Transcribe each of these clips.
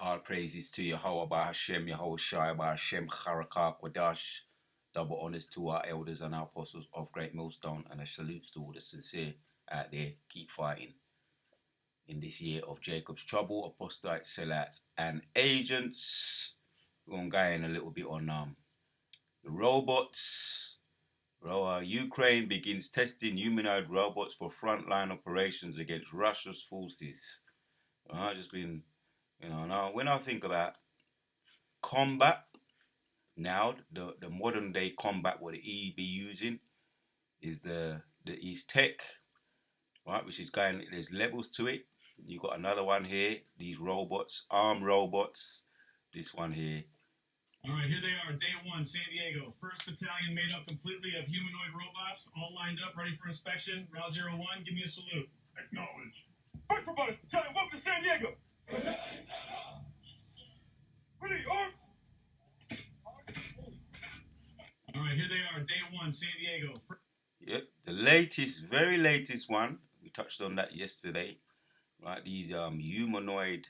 All praises to Yahweh Hashem, Yahweh Shai, Hashem, Charakah, Kodash. Double honors to our elders and our apostles of Great Millstone, and a salute to all the sincere out there. Keep fighting in this year of Jacob's trouble, apostates, sellouts, and agents. We're going to go in a little bit on the robots. Ukraine begins testing humanoid robots for frontline operations against Russia's forces. Just been, now when I think about combat, now the modern day combat, what the E be using is the East Tech, right, which is going, there's levels to it. You got another one here, these robots, armed robots, this one here. All right, here they are, day one, San Diego. First battalion made up completely of humanoid robots, all lined up, ready for inspection. Row 01, give me a salute. Acknowledge. First robotic battalion, welcome to San Diego. Ready, arm. All right, here they are, day one, San Diego. Yep, the latest, very latest one. We touched on that yesterday. Right, these humanoid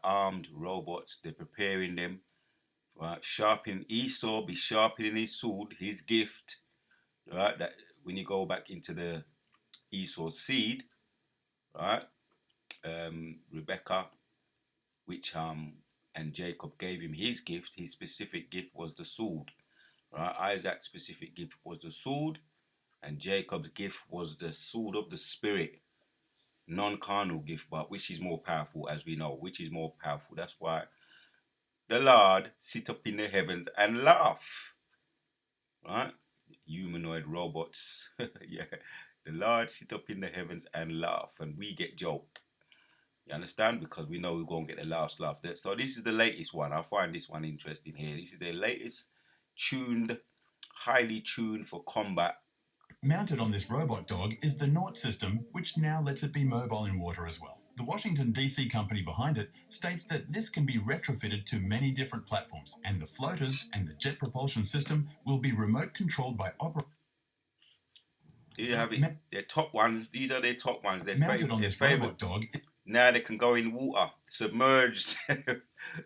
armed robots. They're preparing them. Right, sharpening Esau be sharpening his sword, his gift. Right, that when you go back into the Esau seed, right, Rebecca, which and Jacob gave him his gift. His specific gift was the sword. Right, Isaac's specific gift was the sword, and Jacob's gift was the sword of the spirit, non-carnal gift, but which is more powerful, as we know, which is more powerful. That's why the Lord sit up in the heavens and laugh. Right, humanoid robots. Yeah, the Lord sit up in the heavens and laugh, and we get joke. You understand? Because we know we're going to get the last laugh. So this is the latest one. I find this one interesting here. This is the latest tuned, highly tuned for combat. Mounted on this robot dog is the Naught system, which now lets it be mobile in water as well. The Washington, D.C. company behind it states that this can be retrofitted to many different platforms, and the floaters and the jet propulsion system will be remote controlled by operators. Here you have it. Their top ones. These are their top ones. Their Mounted on this robot dog. Now they can go in water, submerged,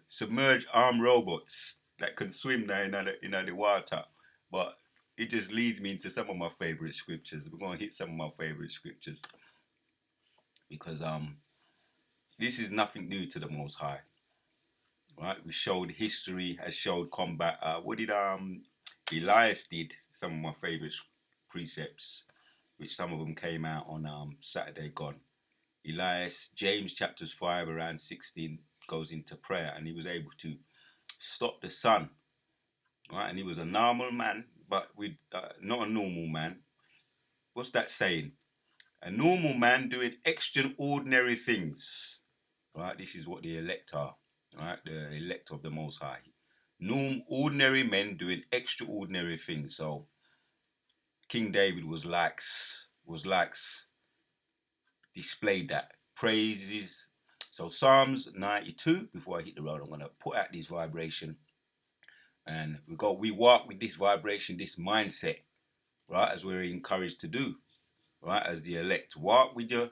submerged armed robots that can swim now in the water. But it just leads me into some of my favorite scriptures. We're going to hit some of my favorite scriptures because this is nothing new to the Most High. Right? We showed history, has showed combat. What did Elias did? Some of my favorite precepts, which some of them came out on Saturday gone. Elias, James chapters 5 around 16 goes into prayer, and he was able to stop the sun. Right, and he was a normal man, but with not a normal man. What's that saying? A normal man doing extraordinary things. Right, this is what the elect are. Right, the elect of the Most High. Ordinary men doing extraordinary things. So King David was likes displayed that praises. So Psalms 92. Before I hit the road, I'm gonna put out this vibration, and we walk with this vibration, this mindset, right? As we're encouraged to do, right? As the elect, walk with a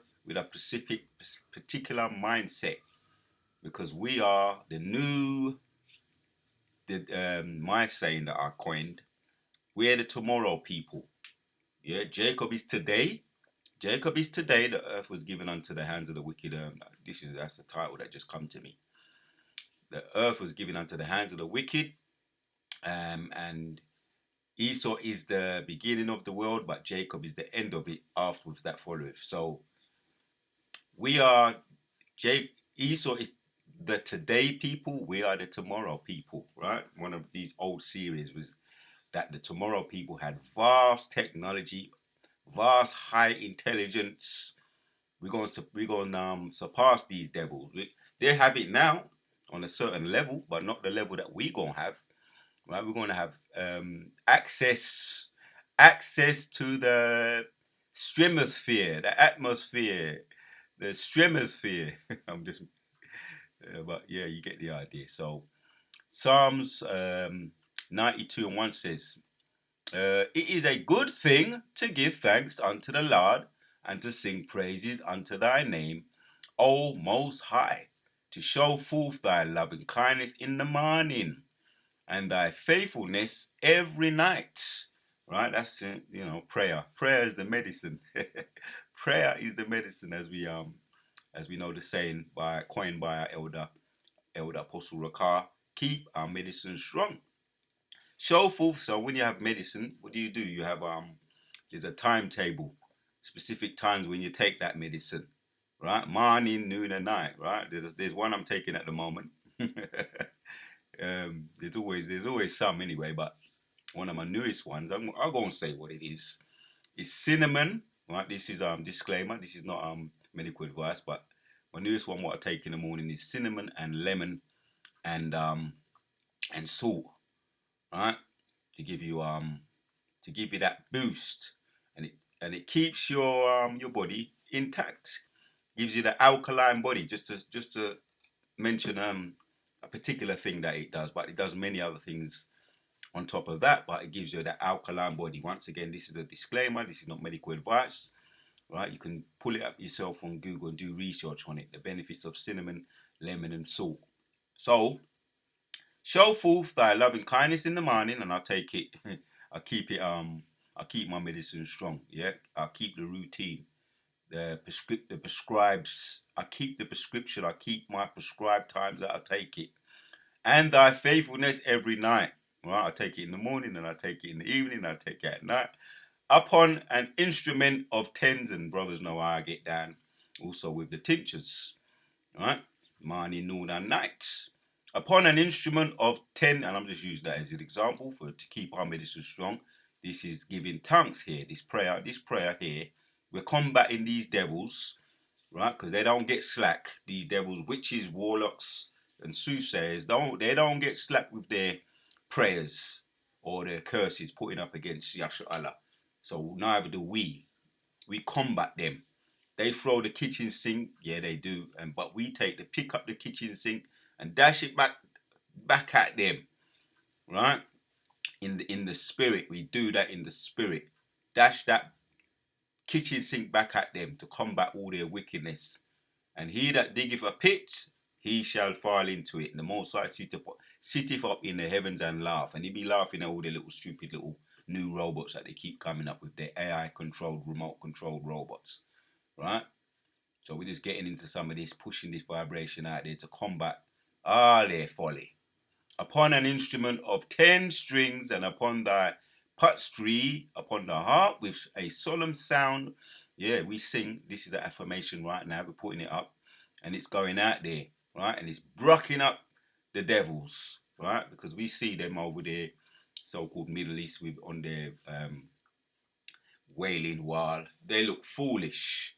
particular mindset, because we are the new. My saying that I coined, we're the tomorrow people. Yeah, Jacob is today. Jacob is today. The earth was given unto the hands of the wicked. That's the title that just come to me. The earth was given unto the hands of the wicked, and Esau is the beginning of the world, but Jacob is the end of it. Afterwards, that followeth. So we are Esau is the today people. We are the tomorrow people, right? One of these old series was that the tomorrow people had vast technology, vast high intelligence. We're going to surpass these devils. They have it now on a certain level, but not the level that we're going to have. Right? We're going to have access to the stratosphere, the atmosphere, the stratosphere. I'm just, but yeah, you get the idea. So Psalms 92 and 1 says, it is a good thing to give thanks unto the Lord and to sing praises unto thy name, O Most High, to show forth thy loving kindness in the morning and thy faithfulness every night. Right? That's prayer. Prayer is the medicine. Prayer is the medicine, as we know the saying coined by our elder Apostle Rakar. Keep our medicine strong. Show forth. So when you have medicine, what do? You have there's a timetable, specific times when you take that medicine, right? Morning, noon, and night, right? There's one I'm taking at the moment. There's always some anyway, but one of my newest ones, I'll go and say what it is. It's cinnamon, right? This is disclaimer. This is not medical advice, but my newest one, what I take in the morning, is cinnamon and lemon and salt, right? To give you that boost, and it keeps your body intact. Gives you the alkaline body. Just to mention a particular thing that it does, but it does many other things on top of that. But it gives you that alkaline body. Once again, this is a disclaimer. This is not medical advice, right? You can pull it up yourself on Google and do research on it. The benefits of cinnamon, lemon, and salt. So, show forth thy loving kindness in the morning, and I'll take it. I'll keep it. I'll keep my medicine strong. Yeah, I'll keep the routine. The prescribes. I keep the prescription. I keep my prescribed times that I take it, and thy faithfulness every night. Right, I take it in the morning, and I take it in the evening, and I take it at night. Upon an instrument of tens, and brothers know how I get down. Also with the tinctures, right? Morning, noon, and night. Upon an instrument of 10, and I'm just using that as an example to keep our medicine strong. This is giving thanks here. This prayer here. We're combating these devils, right? Because they don't get slack. These devils, witches, warlocks, and soothsayers, they don't get slack with their prayers or their curses putting up against Yasha Allah. So neither do we. We combat them. They throw the kitchen sink, yeah, they do, but we pick up the kitchen sink and dash it back at them, right? In the spirit, we do that in the spirit. Dash that kitchen sink back at them to combat all their wickedness. And he that diggeth a pit, he shall fall into it. And the Most High sitteth up in the heavens and laugh. And he be laughing at all the little stupid little new robots that they keep coming up with, their AI controlled, remote controlled robots, right? So we're just getting into some of this, pushing this vibration out there to combat all their folly. Upon an instrument of 10 strings, and upon thy putstry, upon the harp with a solemn sound. Yeah, we sing. This is an affirmation right now. We're putting it up, and it's going out there, right? And it's brocking up the devils, right? Because we see them over there, so-called Middle East, on their wailing wall. They look foolish,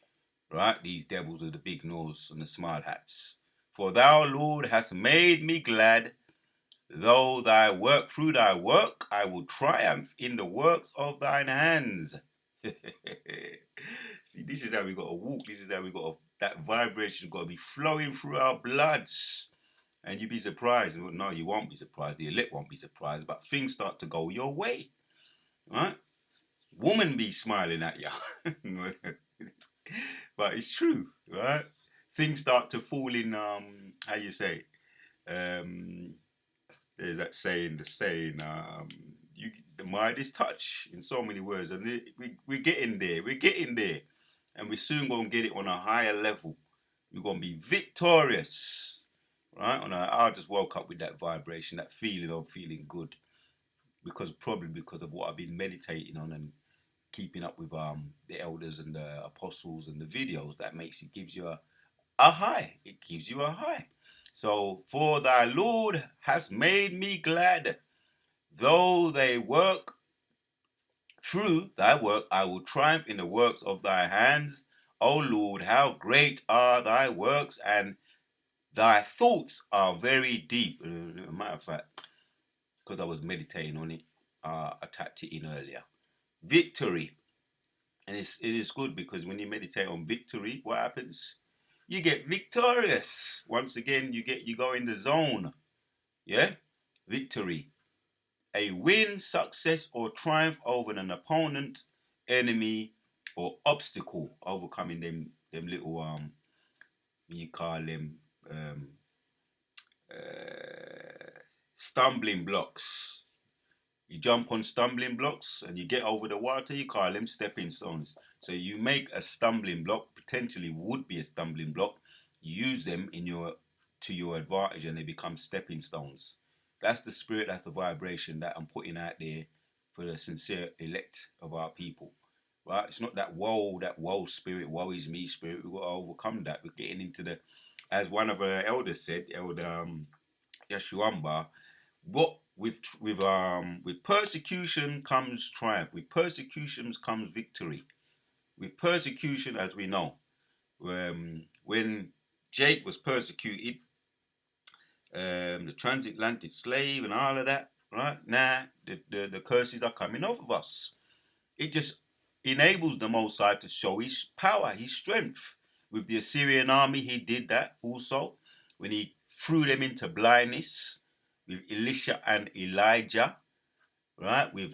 right? These devils with the big nose and the smart hats. For thou, Lord, hast made me glad. Through thy work, I will triumph in the works of thine hands. See, this is how we got to walk. This is how we got to, that vibration got to be flowing through our bloods. And you'd be surprised. Well, no, you won't be surprised. The elect won't be surprised. But things start to go your way, right? Woman be smiling at you. But it's true, right? Things start to fall in, how you say, there's that saying, the Midas touch, in so many words, and we're getting there, and we're soon going to get it on a higher level. We're going to be victorious, right? I just woke up with that vibration, that feeling of feeling good, probably because of what I've been meditating on and keeping up with the elders and the apostles and the videos. That gives you a high. It gives you a high. So, for thy Lord has made me glad. Though they work through thy work, I will triumph in the works of thy hands. O Lord, how great are thy works, and thy thoughts are very deep. Matter of fact, because I was meditating on it, I tapped it in earlier. Victory. And it is good, because when you meditate on victory, what happens? You get victorious. Once again, you go in the zone. Yeah? Victory. A win, success, or triumph over an opponent, enemy, or obstacle. Overcoming them little you call them stumbling blocks. You jump on stumbling blocks and you get over the water, you call them stepping stones. So you make a stumbling block, potentially would be a stumbling block, you use them to your advantage and they become stepping stones. That's the spirit, that's the vibration that I'm putting out there for the sincere elect of our people. Right? It's not that woe spirit, woe is me spirit. We've got to overcome that. We're getting into the, as one of our elders said, Elder Yeshuamba, what with persecution comes triumph. With persecutions comes victory. With persecution, as we know, when Jake was persecuted, the transatlantic slave and all of that, right? Now the curses are coming off of us. It just enables the Most High to show his power, his strength. With the Assyrian army, he did that also when he threw them into blindness with Elisha and Elijah, right? With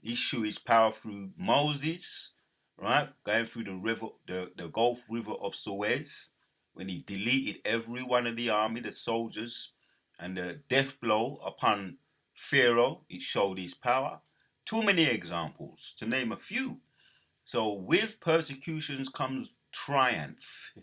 he showed his power through Moses, right? Going through the river, the Gulf River of Suez, when he deleted every one of the army, the soldiers, and the death blow upon Pharaoh, it showed his power. Too many examples, to name a few. So with persecutions comes triumph,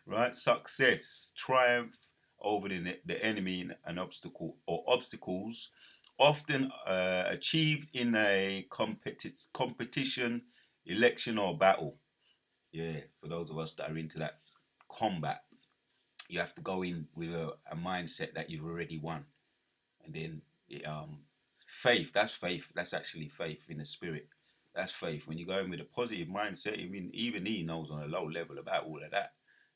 right? Success, triumph over the enemy and obstacle or obstacles, often achieved in a competition, election or battle. Yeah, for those of us that are into that combat, you have to go in with a mindset that you've already won, and then faith. That's faith. That's actually faith in the spirit. That's faith. When you go in with a positive mindset, I mean, even he knows on a low level about all of that.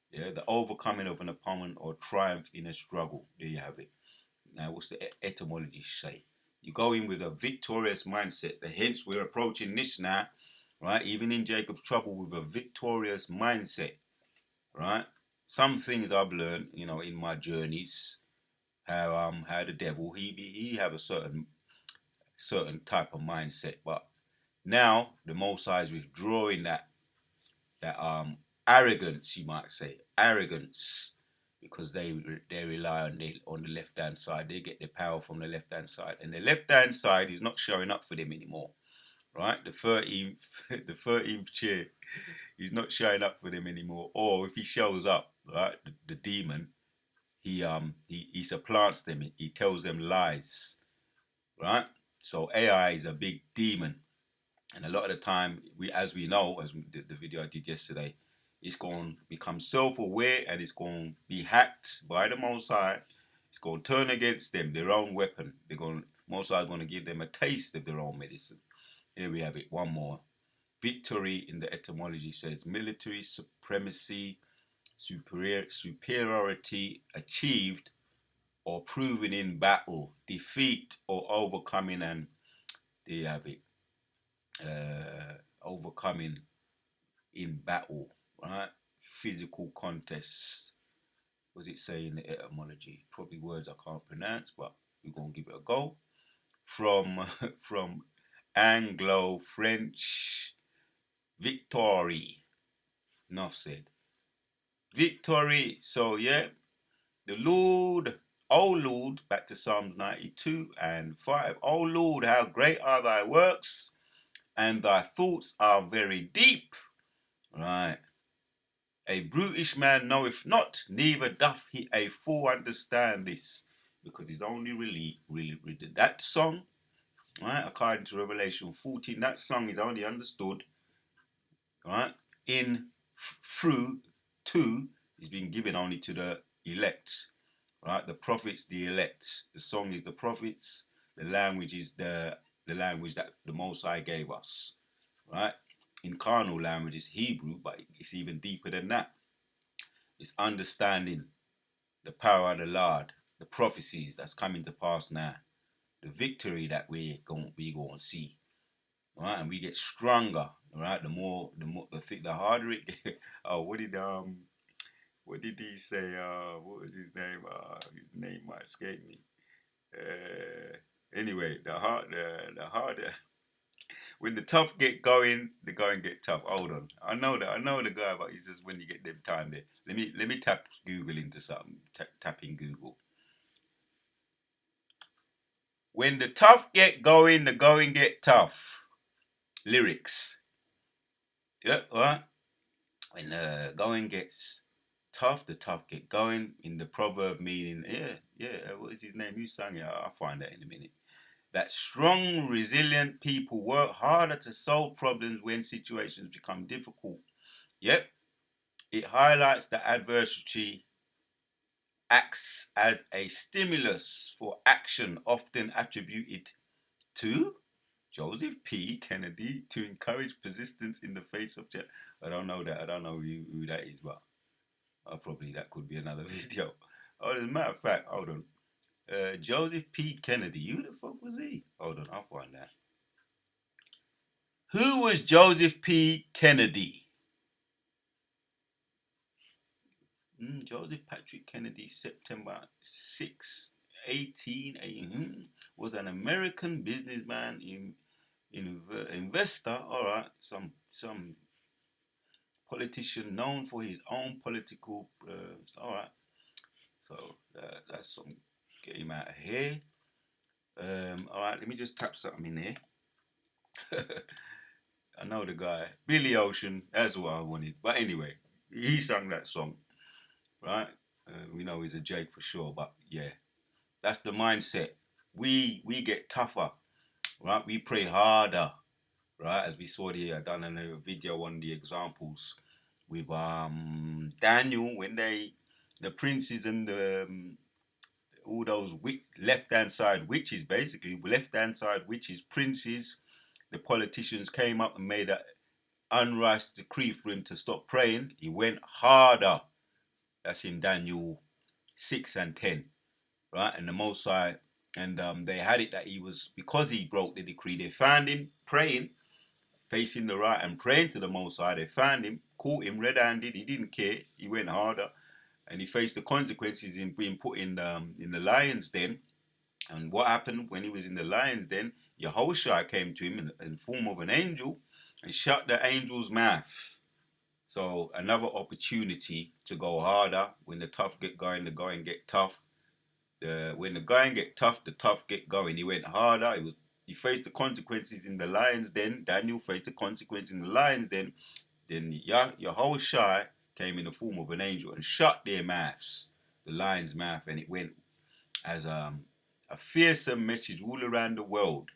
Yeah, the overcoming of an opponent or triumph in a struggle. There you have it. Now, what's the etymology say? You go in with a victorious mindset. Hence, we're approaching this now, right? Even in Jacob's trouble, with a victorious mindset, right? Some things I've learned, in my journeys, how the devil he have a certain type of mindset, but now the Most High is withdrawing that arrogance, you might say, arrogance, because they rely on the left hand side. They get their power from the left hand side, and the left hand side is not showing up for them anymore. Right, the 13th, the 13th chair, he's not showing up for them anymore. Or if he shows up, right, the demon, he supplants them. He tells them lies, right? So AI is a big demon, and a lot of the time, as we know, as the video I did yesterday, it's going to become self-aware and it's going to be hacked by the Most High. It's going to turn against them, their own weapon. Most High is going to give them a taste of their own medicine. Here we have it. One more. Victory in the etymology says military supremacy, superiority achieved or proven in battle, defeat or overcoming, and there you have it. Overcoming in battle, right? Physical contests. What does it say in the etymology? Probably words I can't pronounce, but we're gonna give it a go. From from Anglo French, victory. Enough said. Victory. So yeah, the Lord, oh Lord, back to Psalm 92 and 5. Oh Lord, how great are thy works, and thy thoughts are very deep. Right. A brutish man knoweth not, neither doth he a fool understand this. Because he's only really that song, right? According to Revelation 14, that song is only understood, right? Through is being given only to the elect, right? The prophets, the elect. The song is the prophets. The language is the language that the Most High gave us, right? In carnal language is Hebrew, but it's even deeper than that. It's understanding the power of the Lord, the prophecies that's coming to pass now, the victory that we going to see, right? And we get stronger, right? The harder it get. Oh, what did he say? What was his name? His name might escape me. Anyway, the harder. When the tough get going, the going get tough. Hold on, I know the guy, but it's just when you get them time there. Let me tap Google into something. Tap in Google. When the tough get going, the going get tough. Lyrics. Yep, right. When the going gets tough, the tough get going. In the proverb meaning, what is his name? You sang it. I'll find that in a minute. That strong, resilient people work harder to solve problems when situations become difficult. Yep. It highlights that adversity acts as a stimulus for action, often attributed to Joseph P. Kennedy to encourage persistence in the face of challenge. I don't know that. I don't know who that is, but probably that could be another video. Oh, as a matter of fact, hold on. Joseph P. Kennedy. Who the fuck was he? Hold on, I'll find that. Who was Joseph P. Kennedy? Joseph Patrick Kennedy, September 6, 1880, was an American businessman, investor, all right, some politician known for his own political, all right, so that's some, get him out of here. All right, let me just tap something in here. I know the guy, Billy Ocean, that's what I wanted. But anyway, he sang that song, right? We know he's a Jake for sure, but yeah, that's the mindset. We get tougher, right? We pray harder, right? As we saw here, I done a video on the examples with Daniel when the princes and the all those left hand side witches, basically left hand side witches, princes, the politicians came up and made an unrighteous decree for him to stop praying. He went harder. That's in Daniel 6 and 10, right? And the Mosai, and they had it that he was, because he broke the decree, they found him praying, facing the right and praying to the Mosai. They found him, caught him red-handed. He didn't care. He went harder, and he faced the consequences in being put in the lion's den. And what happened when he was in the lion's den? Yahushua came to him in the form of an angel and shut the angel's mouth. So another opportunity to go harder. When the tough get going, the going get tough. When the going get tough, the tough get going. He went harder. He faced the consequences in the lion's den. Daniel faced the consequences in the lion's den. Then Yahushua came in the form of an angel and shut their mouths, the lion's mouth, and it went as a fearsome message all around the world.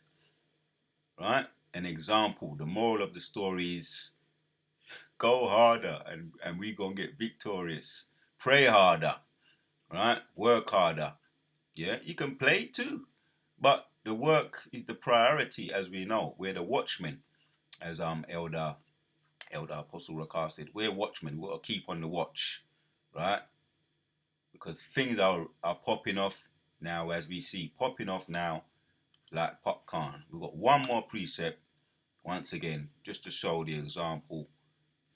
Right? An example. The moral of the story is go harder and we gonna get victorious. Pray harder. Right? Work harder. Yeah, you can play too. But the work is the priority, as we know. We're the watchmen, as Elder Apostle Rakar said. We're watchmen. We've got to keep on the watch. Right? Because things are popping off now, as we see. Popping off now like popcorn. We've got one more precept, once again, just to show the example.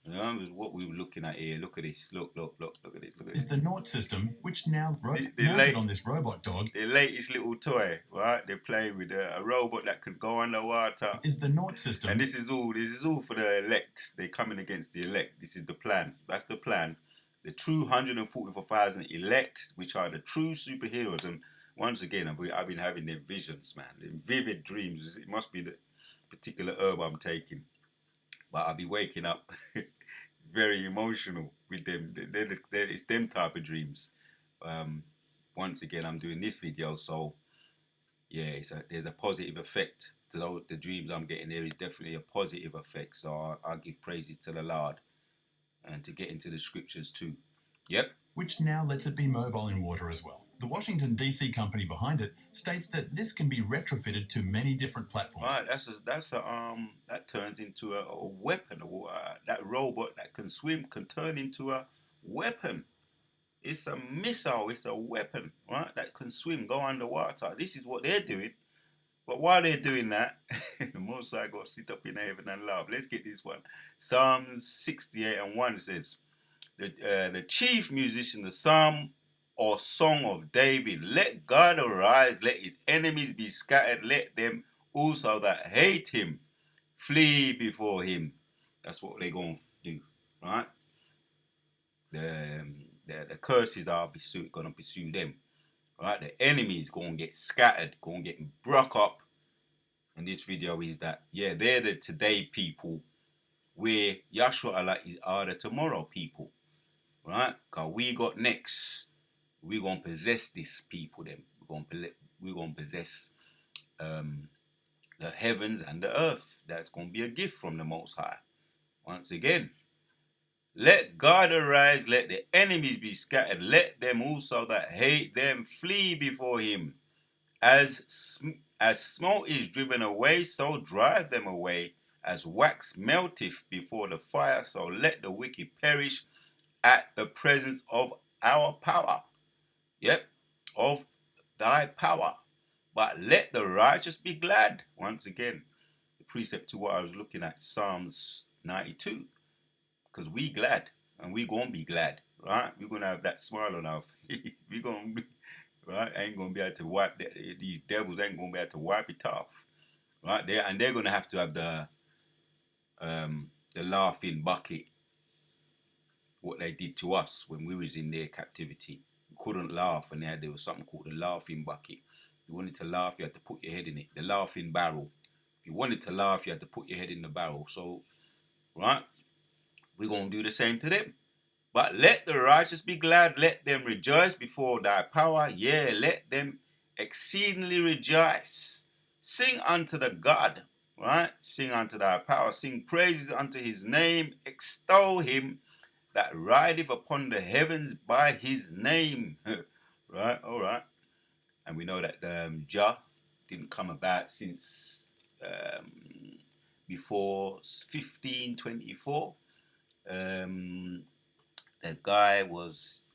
You know, what we were looking at here. Look at this. Look at this. Look at this. Is the Naught system, which now mounted on this robot dog. Their latest little toy, right? They're playing with a robot that can go underwater. Is the Naught system. And this is all for the elect. They're coming against the elect. This is the plan. That's the plan. The true 144,000 elect, which are the true superheroes. And once again, I've been having their visions, man. Their vivid dreams. It must be the particular herb I'm taking. But I'll be waking up very emotional with them. It's them type of dreams. Once again, I'm doing this video, so yeah, there's a positive effect to the dreams I'm getting. There is definitely a positive effect, so I'll give praises to the Lord and to get into the scriptures too. Yep. Which now lets it be mobile in water as well. The Washington DC company behind it states that this can be retrofitted to many different platforms. Right, that turns into a weapon. That robot that can swim can turn into a weapon. It's a missile. It's a weapon, right? That can swim, go underwater. This is what they're doing. But while they're doing that, the Most High God sit up in heaven and laugh. Let's get this one. Psalms 68 and 1 says, the chief musician, the psalm or song of David, let God arise, let his enemies be scattered, let them also that hate him flee before him. That's what they're going to do, right? The curses are going to pursue them. right? The enemy is going to get scattered, going to get broke up. And this video is that, yeah, they're the today people, where Yahshua Allah are the tomorrow people, right? Because we got next. We're going to possess this people, then. We're going to possess the heavens and the earth. That's going to be a gift from the Most High. Once again, let God arise, let the enemies be scattered, let them also that hate them flee before him. As smoke is driven away, so drive them away. As wax melteth before the fire, so let the wicked perish at the presence of our power. Yep, of thy power. But let the righteous be glad. Once again, the precept to what I was looking at, Psalms 92. Because we glad, and we gonna be glad, right? We're gonna have that smile on our face. We gonna be, right? Ain't gonna be able to wipe that. These devils ain't gonna be able to wipe it off, right? They're gonna have to have the laughing bucket. What they did to us when we was in their captivity. We couldn't laugh, and there was something called the laughing bucket. If you wanted to laugh, you had to put your head in it. The laughing barrel. If you wanted to laugh, you had to put your head in the barrel. So, right, we're gonna do the same to them. But let the righteous be glad, let them rejoice before thy power. Yea, let them exceedingly rejoice. Sing unto the God, right? Sing unto thy power. Sing praises unto his name. Extol him that rideth upon the heavens by his name. Right? All right. And we know that Jah didn't come about since before 1524. The guy was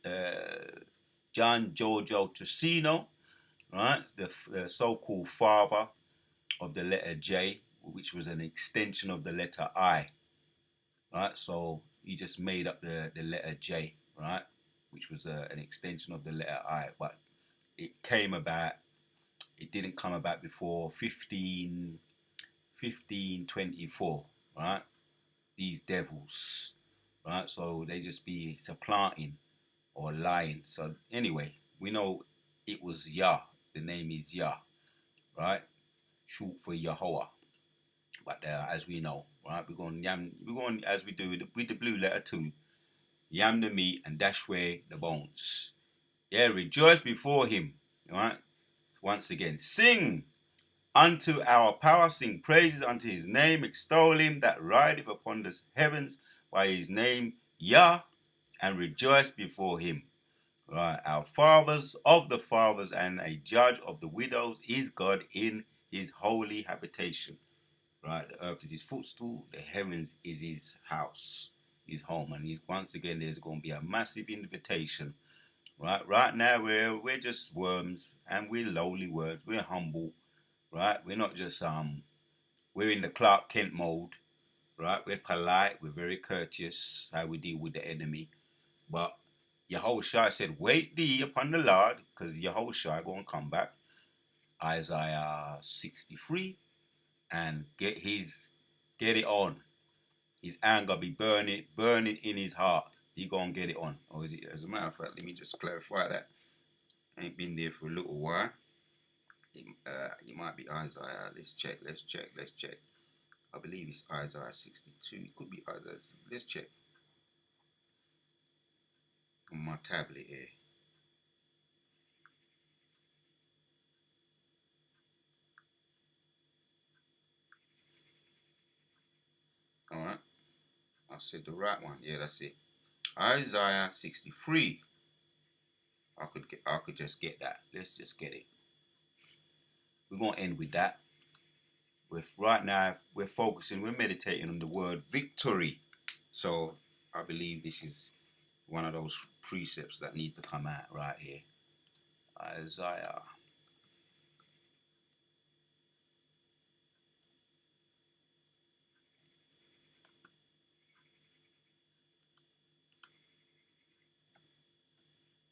John Giorgio Ticino, right? The so-called father of the letter J, which was an extension of the letter I, right? So he just made up the letter J, right? Which was an extension of the letter I, but it came about, it didn't come about before 1524, right? These devils, right? So they just be supplanting or lying. So anyway, we know it was Yah. The name is Yah, right? Short for Yahweh. But as we know, right, we're going as we do with the blue letter too, yam the meat and dash away the bones. Yeah, rejoice before him, right? Once again, sing unto our power, sing praises unto his name, extol him that rideth upon the heavens by his name, Yah, and rejoice before him. Right, our fathers of the fathers and a judge of the widows is God in his holy habitation. Right, the earth is his footstool, the heavens is his house, his home. And he's, once again, there's going to be a massive invitation. Right now we're just worms, and we're lowly worms. We're humble, right? We're not just we're in the Clark Kent mode, right? We're polite, we're very courteous how we deal with the enemy. But Yahushua said, wait thee upon the Lord, because Yahushua going to come back. Isaiah 63, and get it on. His anger be burning in his heart. He going to get it on. Or is it, as a matter of fact, let me just clarify that. I ain't been there for a little while. It might be Isaiah. Let's check. I believe it's Isaiah 62. It could be Isaiah. Let's check. On my tablet here. Alright. I said the right one. Yeah, that's it. Isaiah 63. I could just get that. Let's just get it. We're gonna end with that. Right now we're focusing, we're meditating on the word victory. So I believe this is one of those precepts that need to come out right here. Isaiah.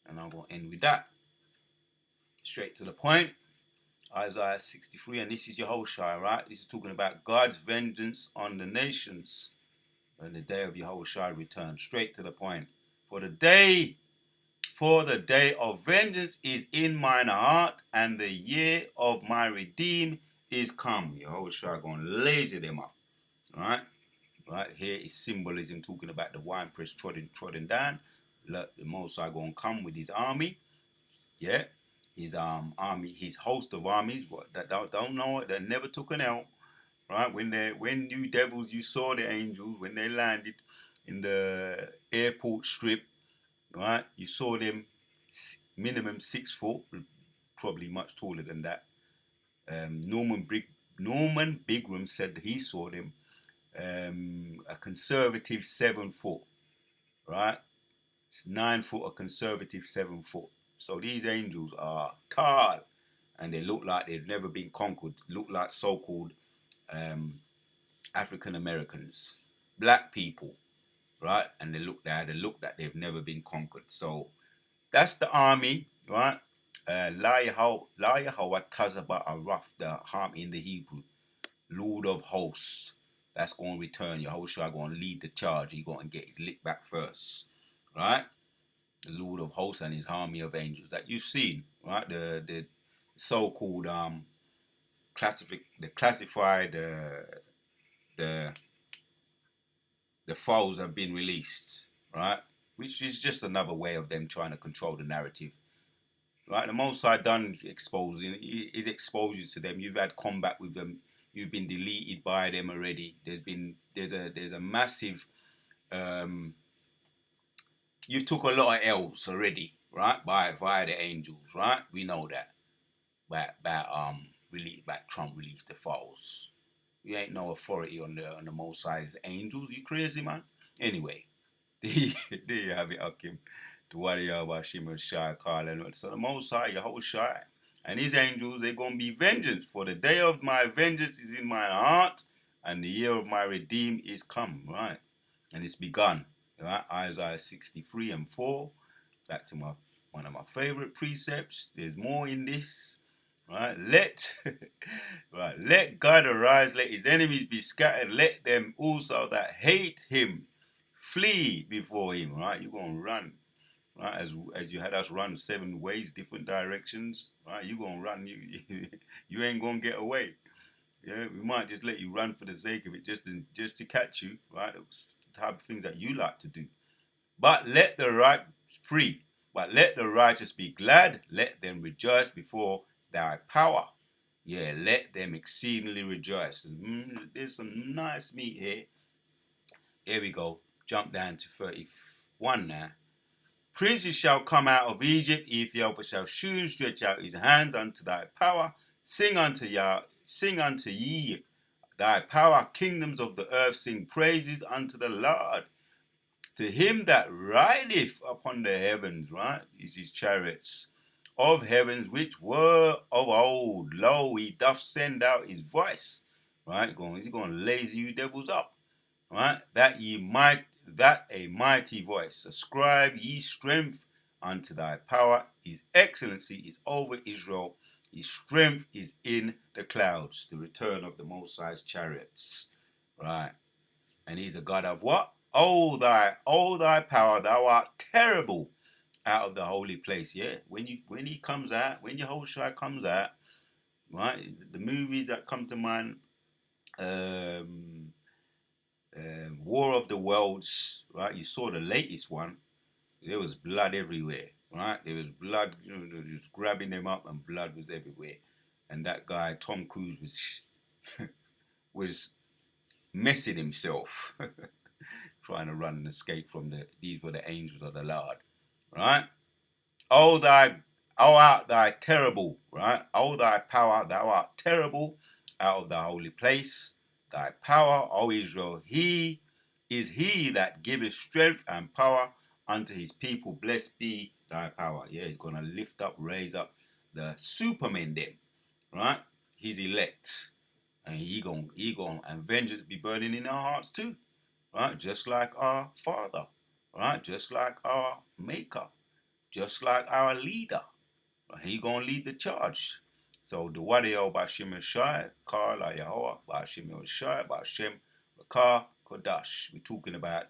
And I'm gonna end with that. Straight to the point. Isaiah 63, and this is Yehoshua, right? This is talking about God's vengeance on the nations when the day of Yehoshua returns. Straight to the point. For the day For the day of vengeance is in mine heart, and the year of my redeem is come. Yahushua going to laser them up. Right? Right here is symbolism talking about the winepress trodden down. Look, the Most High going to come with his army. Yeah, his army, his host of armies. What that don't know it, that never took an L. Right? When you devils, you saw the angels when they landed in the airport strip. Right? You saw them minimum 6 foot, probably much taller than that. Norman Bigram said that he saw them a conservative 7 foot, right? It's 9 foot, a conservative 7 foot. So these angels are tall, and they look like they've never been conquered. Look like so-called African Americans, black people, right? And they look that they've never been conquered. So that's the army, right? La Yahweh Tazaba Araf, the harm in the Hebrew, Lord of hosts. That's going to return. Yahushua going to lead the charge. He's going to get his lick back first, right? The Lord of hosts and his army of angels that you've seen, right? The so-called classified the foes have been released, right? Which is just another way of them trying to control the narrative. Right, the Most High done exposing is exposure to them. You've had combat with them. You've been deleted by them already. There's a massive. You've took a lot of L's already, right? Via the angels, right? We know that. But Trump released the files. You ain't no authority on the Most High's angels. You crazy, man? Anyway, there you have it, Akim. The warrior about Shimon Shai, Carl, and so the Most High, Yahushua, and his angels, they're going to be vengeance. For the day of my vengeance is in my heart, and the year of my redeem is come, right? And it's begun, right? Isaiah 63 and 4. Back to one of my favorite precepts. There's more in this, right? Let God arise, let his enemies be scattered, let them also that hate him flee before him, right? You're going to run. Right, as you had us run 7 ways, different directions, right? You gonna run, you ain't gonna get away. Yeah, we might just let you run for the sake of it, just to catch you, right? It's the type of things that you like to do. But let the right free, but let the righteous be glad. Let them rejoice before thy power. Yeah, let them exceedingly rejoice. There's some nice meat here. Here we go. Jump down to 31 now. Princes shall come out of Egypt, Ethiopia shall soon stretch out his hands unto thy power. Sing unto ye thy power, kingdoms of the earth, sing praises unto the Lord. To him that rideth upon the heavens, right, is his chariots of heavens, which were of old. Lo, he doth send out his voice, right? He's going to lazy you devils up, right? That a mighty voice. Ascribe ye strength unto thy power. His excellency is over Israel. His strength is in the clouds. The return of the Most High's chariots, right? And he's a God of what? Oh thy power, thou art terrible out of the holy place. Yeah, when he comes out, when Yahushua comes out, right? The movies that come to mind, War of the Worlds, right? You saw the latest one. There was blood everywhere, right? There was blood, just grabbing them up, and blood was everywhere. And that guy Tom Cruise was messing himself, trying to run and escape from these were the angels of the Lord, right? Oh, art thou terrible, right? Oh, thy power, thou art terrible out of the holy place. Thy power, O Israel, he is he that giveth strength and power unto his people. Blessed be thy power. Yeah, he's going to lift up, raise up the supermen them, right? His elect. And he going, and vengeance be burning in our hearts too, right? Just like our Father, right? Just like our Maker, just like our leader. He gonna lead the charge. So the Wadeo Bashim Shai, Kala Yahweh, Bashim Shai, Bashem Rakah Kodash. We're talking about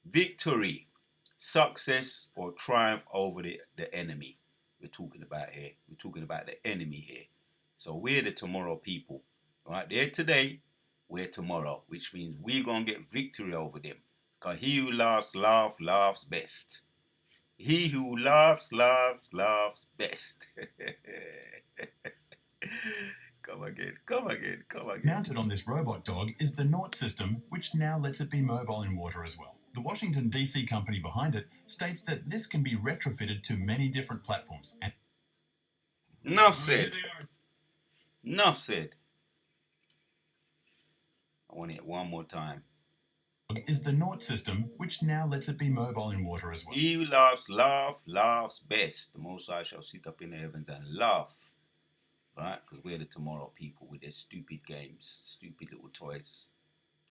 victory. success or triumph over the enemy. We're talking about here. We're talking about the enemy here. So we're the tomorrow people. Right? They're today, we're tomorrow, which means we're going to get victory over them. Because he who laughs best. He who laughs best. Come again. Mounted on this robot dog is the Naught system, which now lets it be mobile in water as well. The Washington, D.C. company behind it states that this can be retrofitted to many different platforms. And Enough said. I want it one more time. Is the Naught system, which now lets it be mobile in water as well. He who laughs best. The Most High shall sit up in the heavens and laugh. Right? Because we're the tomorrow people with their stupid games, stupid little toys.